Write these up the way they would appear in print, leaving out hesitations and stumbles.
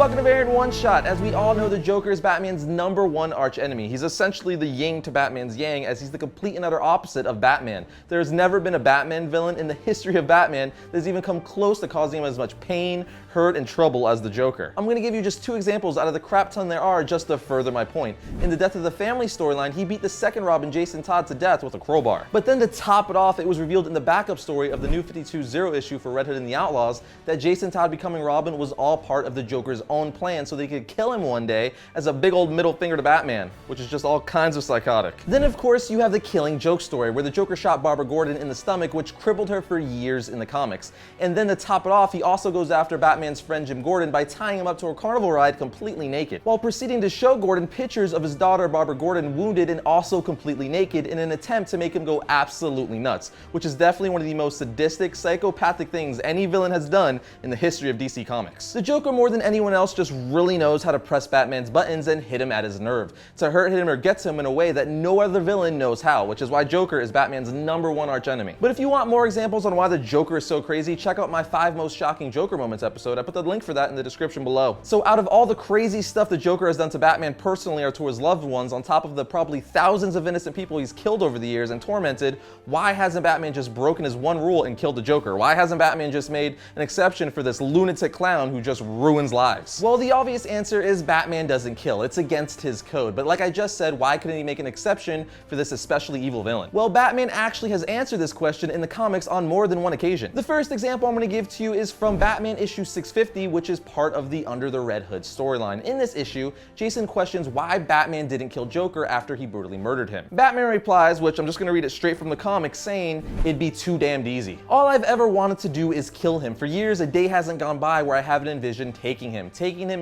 welcome to Variant One Shot. As we all know, the Joker is Batman's #1 arch enemy. He's essentially the yin to Batman's yang, as he's the complete and utter opposite of Batman. There has never been a Batman villain in the history of Batman that has even come close to causing him as much pain, hurt, and trouble as the Joker. I'm going to give you just 2 examples out of the crap ton there are just to further my point. In the Death of the Family storyline, he beat the second Robin, Jason Todd, to death with a crowbar. But then to top it off, it was revealed in the backup story of the New 52-0 issue for Red Hood and the Outlaws that Jason Todd becoming Robin was all part of the Joker's own plan so they could kill him one day as a big old middle finger to Batman, which is just all kinds of psychotic. Then of course you have the Killing Joke story where the Joker shot Barbara Gordon in the stomach, which crippled her for years in the comics. And then to top it off, he also goes after Batman's friend Jim Gordon by tying him up to a carnival ride completely naked, while proceeding to show Gordon pictures of his daughter Barbara Gordon wounded and also completely naked in an attempt to make him go absolutely nuts, which is definitely one of the most sadistic, psychopathic things any villain has done in the history of DC Comics. The Joker, more than anyone else, just really knows how to press Batman's buttons and hit him at his nerve, to hurt him or get to him in a way that no other villain knows how, which is why Joker is Batman's #1 arch enemy. But if you want more examples on why the Joker is so crazy, check out my 5 most shocking Joker moments episode. I put the link for that in the description below. So out of all the crazy stuff the Joker has done to Batman personally or to his loved ones, on top of the probably thousands of innocent people he's killed over the years and tormented, why hasn't Batman just broken his one rule and killed the Joker? Why hasn't Batman just made an exception for this lunatic clown who just ruins lives? Well, the obvious answer is Batman doesn't kill. It's against his code. But like I just said, why couldn't he make an exception for this especially evil villain? Well, Batman actually has answered this question in the comics on more than one occasion. The first example I'm going to give to you is from Batman issue 650, which is part of the Under the Red Hood storyline. In this issue, Jason questions why Batman didn't kill Joker after he brutally murdered him. Batman replies, which I'm just going to read it straight from the comics, saying, "It'd be too damned easy. All I've ever wanted to do is kill him. For years, a day hasn't gone by where I haven't envisioned taking him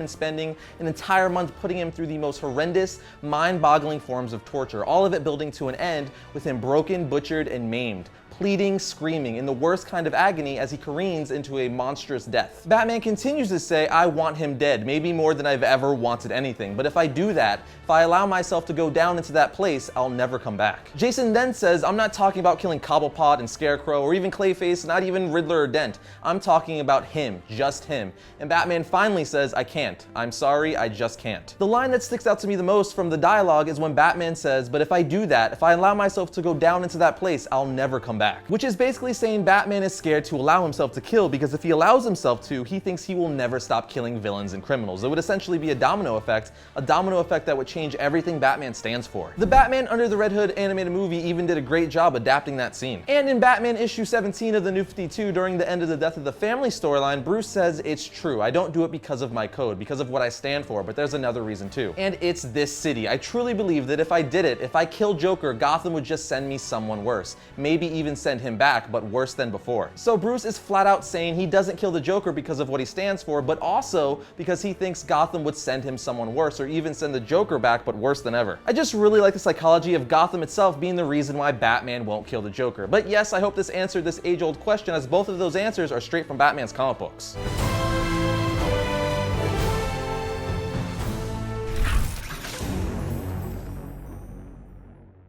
and spending an entire month putting him through the most horrendous, mind-boggling forms of torture, all of it building to an end with him broken, butchered, and maimed, pleading, screaming, in the worst kind of agony as he careens into a monstrous death." Batman continues to say, "I want him dead, maybe more than I've ever wanted anything. But if I do that, if I allow myself to go down into that place, I'll never come back." Jason then says, "I'm not talking about killing Cobblepot and Scarecrow or even Clayface, not even Riddler or Dent. I'm talking about him, just him." And Batman finally says, "I can't. I'm sorry, I just can't." The line that sticks out to me the most from the dialogue is when Batman says, "But if I do that, if I allow myself to go down into that place, I'll never come back." Which is basically saying Batman is scared to allow himself to kill, because if he allows himself to, he thinks he will never stop killing villains and criminals. It would essentially be a domino effect that would change everything Batman stands for. The Batman Under the Red Hood animated movie even did a great job adapting that scene. And in Batman issue 17 of the New 52, during the end of the Death of the Family storyline, Bruce says, "It's true, I don't do it because of my code, because of what I stand for, but there's another reason too. And it's this city. I truly believe that if I did it, if I killed Joker, Gotham would just send me someone worse. Maybe even send him back, but worse than before." So Bruce is flat out saying he doesn't kill the Joker because of what he stands for, but also because he thinks Gotham would send him someone worse, or even send the Joker back, but worse than ever. I just really like the psychology of Gotham itself being the reason why Batman won't kill the Joker. But yes, I hope this answered this age-old question, as both of those answers are straight from Batman's comic books.